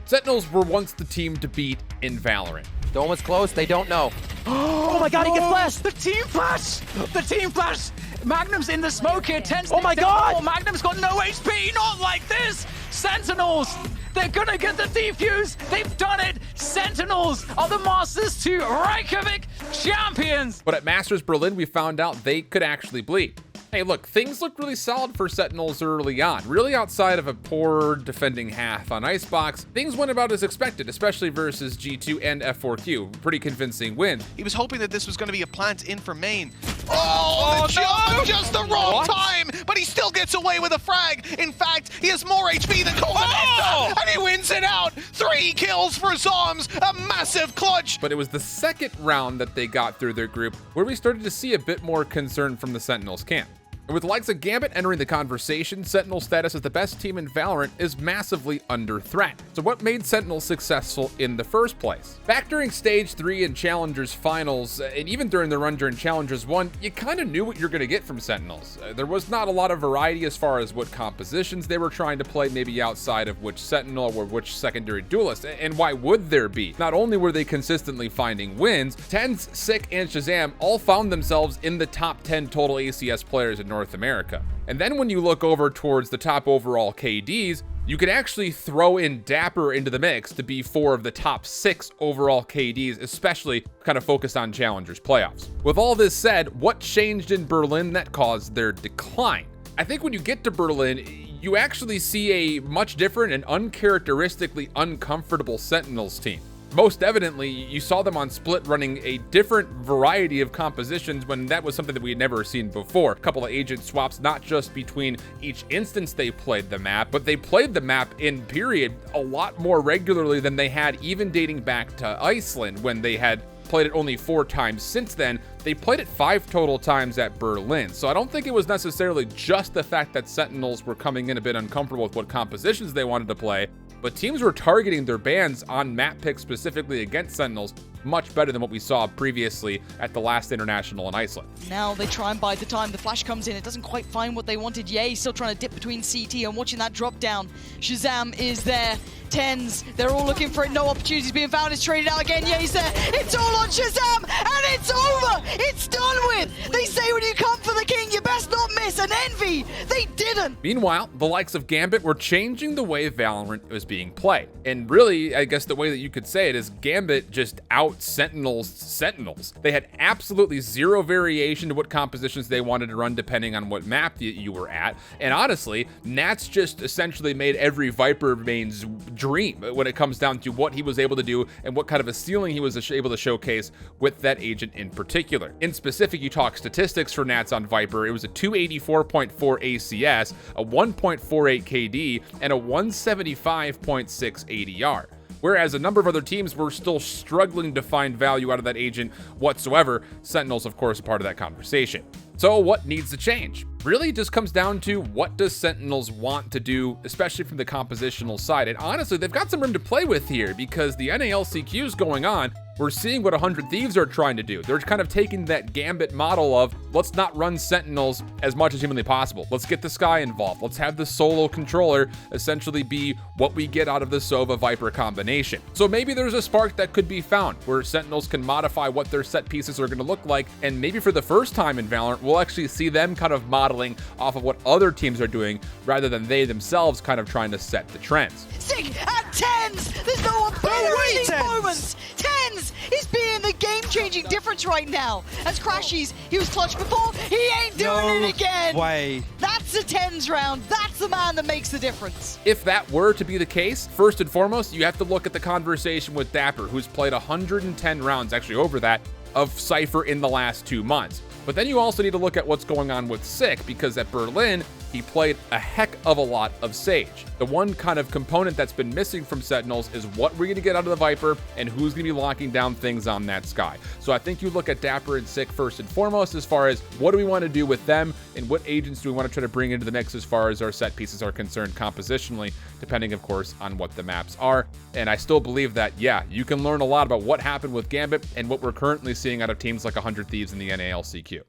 Sentinels were once the team to beat in Valorant. Doma's close, they don't know. Oh my god, he gets flashed! The team flash! The team flash! Magnum's in the smoke here, TenZ. Oh my god! Oh, Magnum's got no HP, not like this! Sentinels! They're gonna get the defuse! They've done it! Sentinels are the Masters 2 Reykjavik champions! But at Masters Berlin, we found out they could actually bleed. Hey, look, things looked really solid for Sentinels early on. Really outside of a poor defending half on Icebox, things went about as expected, especially versus G2 and F4Q. Pretty convincing win. He was hoping that this was going to be a plant in for main. Oh, the jump at just the wrong time, but he still gets away with a frag. In fact, he has more HP than commentator, and he wins it out. 3 kills for zombs, a massive clutch. But it was the second round that they got through their group where we started to see a bit more concern from the Sentinels camp. And with the likes of Gambit entering the conversation, Sentinel's status as the best team in Valorant is massively under threat. So what made Sentinels successful in the first place? Back during Stage 3 and Challengers Finals, and even during the run during Challengers 1, you kind of knew what you're going to get from Sentinels. There was not a lot of variety as far as what compositions they were trying to play, maybe outside of which Sentinel or which secondary duelist. And why would there be? Not only were they consistently finding wins, TenZ, Sick, and ShahZaM all found themselves in the top 10 total ACS players in North America. And then when you look over towards the top overall KDs, you can actually throw in dapr into the mix to be 4 of the top 6 overall KDs, especially kind of focused on Challengers playoffs. With all this said, what changed in Berlin that caused their decline? I think when you get to Berlin, you actually see a much different and uncharacteristically uncomfortable Sentinels team. Most evidently, you saw them on Split running a different variety of compositions when that was something that we had never seen before. A couple of agent swaps, not just between each instance they played the map, but they played the map in period a lot more regularly than they had even dating back to Iceland when they had played it only 4 times. Since then, they played it 5 total times at Berlin. So I don't think it was necessarily just the fact that Sentinels were coming in a bit uncomfortable with what compositions they wanted to play, but teams were targeting their bans on map picks specifically against Sentinels much better than what we saw previously at the last international in Iceland. Now they try and bide the time. The flash comes in. It doesn't quite find what they wanted. Yay, still trying to dip between CT and watching that drop down. ShahZaM is there. TenZ, they're all looking for it. No opportunities being found. It's traded out again. Yay's there. It's all on ShahZaM, and it's over. It's done with. They say when you come for the king, you best not miss. An envy. They didn't. Meanwhile, the likes of Gambit were changing the way Valorant was being played. And really, I guess the way that you could say it is Gambit just out Sentinels. They had absolutely zero variation to what compositions they wanted to run depending on what map you were at. And honestly, Nats just essentially made every Viper main's dream when it comes down to what he was able to do and what kind of a ceiling he was able to showcase with that agent in particular. In specific, you talk statistics for Nats on Viper, it was a 284.4 ACS, a 1.48 KD, and a 175.6 ADR. Whereas a number of other teams were still struggling to find value out of that agent whatsoever. Sentinels, of course, are part of that conversation. So what needs to change? Really, it just comes down to what does Sentinels want to do, especially from the compositional side. And honestly, they've got some room to play with here because the NALCQ is going on. We're seeing what 100 Thieves are trying to do. They're kind of taking that Gambit model of let's not run Sentinels as much as humanly possible. Let's get the Sky involved. Let's have the solo controller essentially be what we get out of the Sova Viper combination. So maybe there's a spark that could be found where Sentinels can modify what their set pieces are going to look like. And maybe for the first time in Valorant, we'll actually see them kind of modeling off of what other teams are doing rather than they themselves kind of trying to set the trends. Sick and TenZ! There's no one better in these moments! TenZ is being the game-changing difference right now. As Crashies, he was clutch before, he ain't doing it again! Way. That's the TenZ round. That's the man that makes the difference. If that were to be the case, first and foremost, you have to look at the conversation with dapr, who's played 110 rounds, actually over that, of Cypher in the last 2 months. But then you also need to look at what's going on with Sick, because at Berlin, he played a heck of a lot of Sage. The one kind of component that's been missing from Sentinels is what we're going to get out of the Viper and who's going to be locking down things on that Sky. So I think you look at dapr and Sick first and foremost as far as what do we want to do with them and what agents do we want to try to bring into the mix as far as our set pieces are concerned compositionally, depending of course on what the maps are. And I still believe that, yeah, you can learn a lot about what happened with Gambit and what we're currently seeing out of teams like 100 Thieves in the NALCQ.